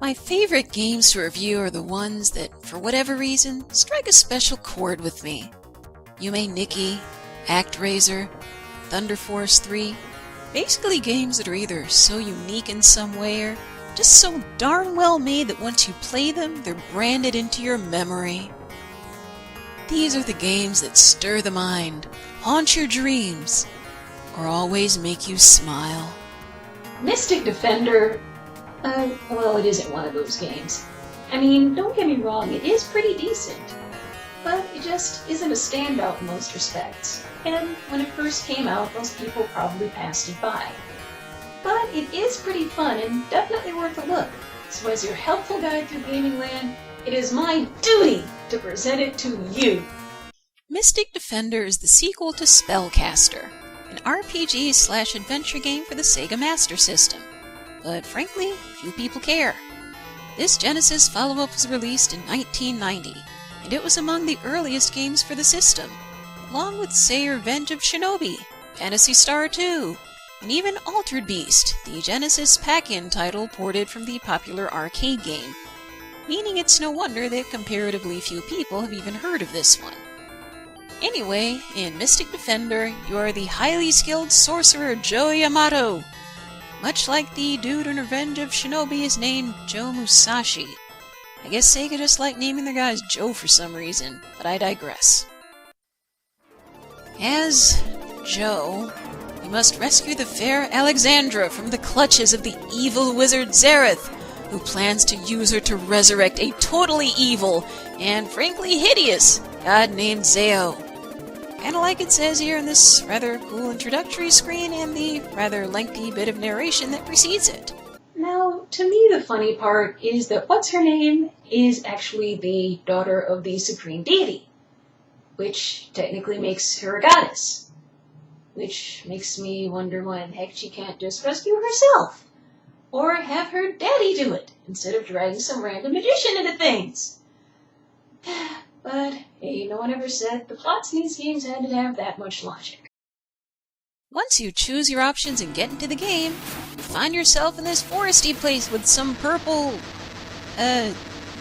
My favorite games to review are the ones that, for whatever reason, strike a special chord with me. Yume Nikki, ActRaiser, Thunder Force 3, basically games that are either so unique in some way or just so darn well made that once you play them, they're branded into your memory. These are the games that stir the mind, haunt your dreams, or always make you smile. Mystic Defender, well, it isn't one of those games. I mean, don't get me wrong, it is pretty decent, but it just isn't a standout in most respects. And when it first came out, most people probably passed it by. But it is pretty fun and definitely worth a look. So as your helpful guide through gaming land, it is my duty to present it to you. Mystic Defender is the sequel to Spellcaster, an RPG/adventure game for the Sega Master System. But frankly, few people care. This Genesis follow-up was released in 1990, and it was among the earliest games for the system, along with, say, Revenge of Shinobi, Phantasy Star 2, and even Altered Beast, the Genesis pack-in title ported from the popular arcade game, meaning it's no wonder that comparatively few people have even heard of this one. Anyway, in Mystic Defender, you are the highly skilled sorcerer Joe Yamato. Much like the dude in Revenge of Shinobi is named Joe Musashi. I guess Sega just liked naming their guys Joe for some reason, but I digress. As Joe, you must rescue the fair Alexandra from the clutches of the evil wizard Xerath, who plans to use her to resurrect a totally evil and frankly hideous god named Zeo. Kinda like it says here in this rather cool introductory screen and the rather lengthy bit of narration that precedes it. Now, to me the funny part is that what's-her-name is actually the daughter of the supreme deity, which technically makes her a goddess. Which makes me wonder why in heck she can't just rescue herself, or have her daddy do it, instead of dragging some random magician into things. But, hey, no one ever said the plots in these games had to have that much logic. Once you choose your options and get into the game, you find yourself in this foresty place with some purple,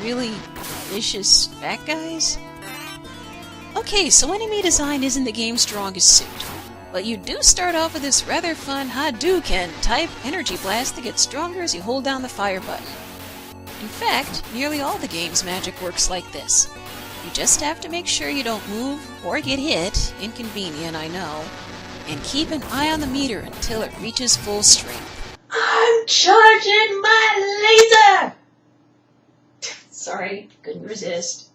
really vicious fat guys? Okay, so enemy design isn't the game's strongest suit, but you do start off with this rather fun Hadouken-type energy blast that gets stronger as you hold down the fire button. In fact, nearly all the game's magic works like this. You just have to make sure you don't move or get hit, inconvenient I know, and keep an eye on the meter until it reaches full strength. I'm charging my laser! Sorry, couldn't resist.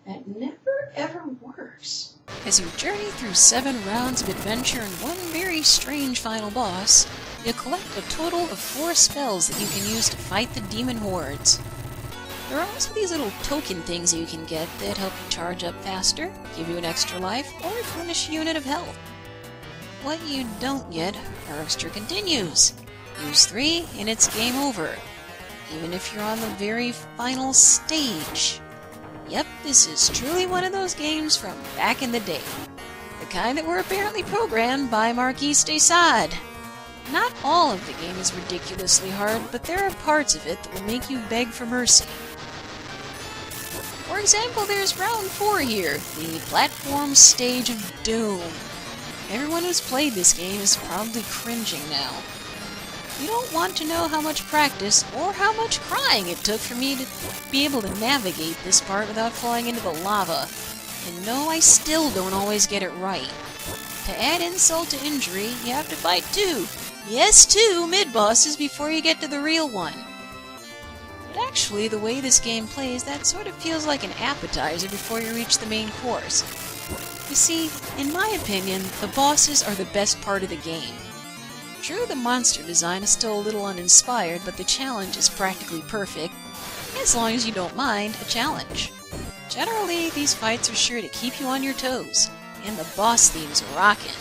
That never ever works. As you journey through 7 rounds of adventure and one very strange final boss, you collect a total of 4 spells that you can use to fight the demon hordes. There are also these little token things you can get that help you charge up faster, give you an extra life, or replenish a unit of health. What you don't get are extra continues. Use 3 and it's game over, even if you're on the very final stage. Yep, this is truly one of those games from back in the day. The kind that were apparently programmed by Marquis de Sade. Not all of the game is ridiculously hard, but there are parts of it that will make you beg for mercy. For example, there's round 4 here, the platform stage of Doom. Everyone who's played this game is probably cringing now. You don't want to know how much practice or how much crying it took for me to be able to navigate this part without falling into the lava. And no, I still don't always get it right. To add insult to injury, you have to fight 2. Yes, 2 mid-bosses before you get to the real one. But actually, the way this game plays, that sort of feels like an appetizer before you reach the main course. You see, in my opinion, the bosses are the best part of the game. True, the monster design is still a little uninspired, but the challenge is practically perfect, as long as you don't mind a challenge. Generally, these fights are sure to keep you on your toes, and the boss theme's rockin'.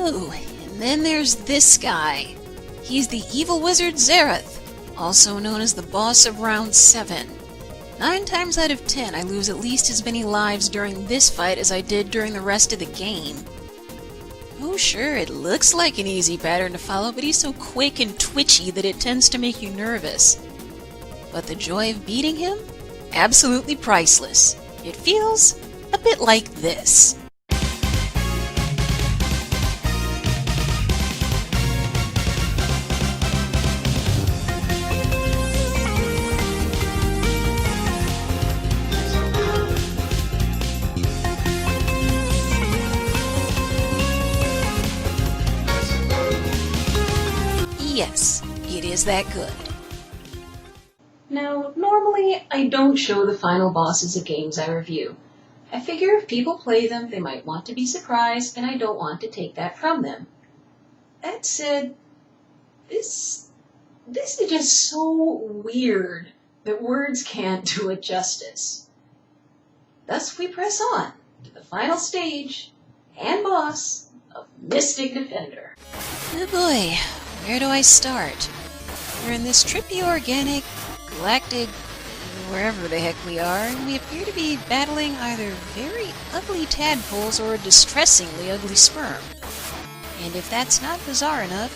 Oh, and then there's this guy. He's the evil wizard Xerath, also known as the boss of round 7. 9 times out of 10, I lose at least as many lives during this fight as I did during the rest of the game. Oh sure, it looks like an easy pattern to follow, but he's so quick and twitchy that it tends to make you nervous. But the joy of beating him? Absolutely priceless. It feels a bit like this. Yes, it is that good. Now, normally I don't show the final bosses of games I review. I figure if people play them, they might want to be surprised, and I don't want to take that from them. That said, this is just so weird that words can't do it justice. Thus we press on to the final stage and boss of Mystic Defender. Oh boy, where do I start? We're in this trippy organic, galactic, wherever the heck we are, and we appear to be battling either very ugly tadpoles or a distressingly ugly sperm. And if that's not bizarre enough,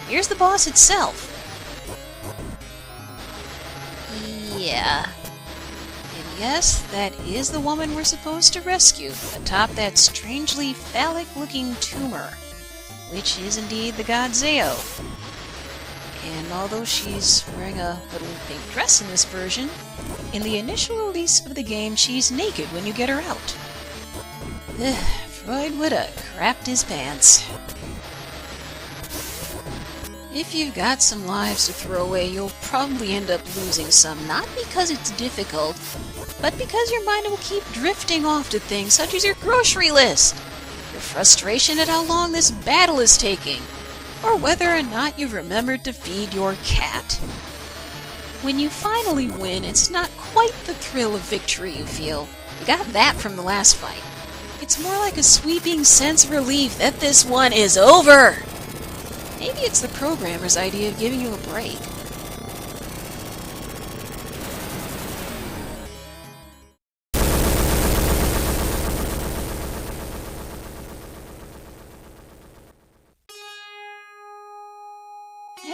here's the boss itself. Yeah. And yes, that is the woman we're supposed to rescue, atop that strangely phallic-looking tumor, which is indeed the god Zeo. And although she's wearing a little pink dress in this version, in the initial release of the game she's naked when you get her out. Freud would have crapped his pants. If you've got some lives to throw away, you'll probably end up losing some, not because it's difficult, but because your mind will keep drifting off to things such as your grocery list, your frustration at how long this battle is taking, or whether or not you've remembered to feed your cat. When you finally win, it's not quite the thrill of victory you feel. You got that from the last fight. It's more like a sweeping sense of relief that this one is over. Maybe it's the programmer's idea of giving you a break.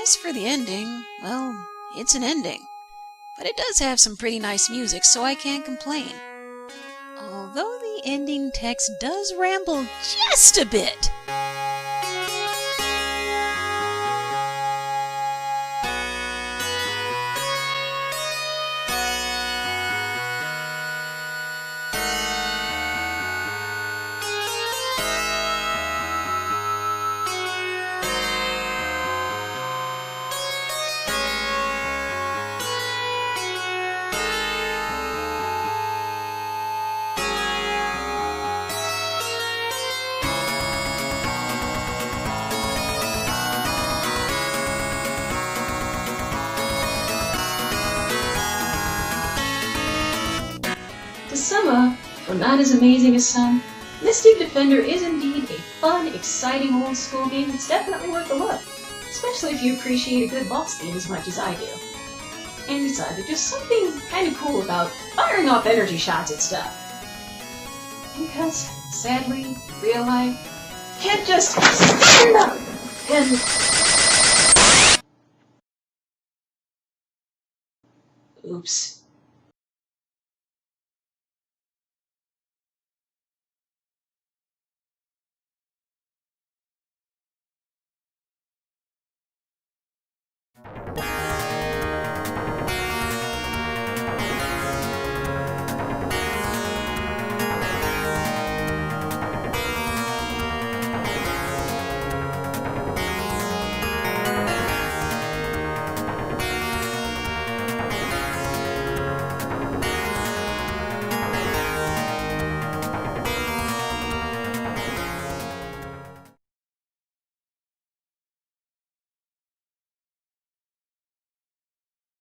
As for the ending, well, it's an ending. But it does have some pretty nice music, so I can't complain. Although the ending text does ramble just a bit. To sum up, though not as amazing as some, Mystic Defender is indeed a fun, exciting old school game that's definitely worth a look, especially if you appreciate a good boss theme as much as I do. And besides, there's just something kind of cool about firing off energy shots at stuff. Because, sadly, real life can't just stand up and... Oops.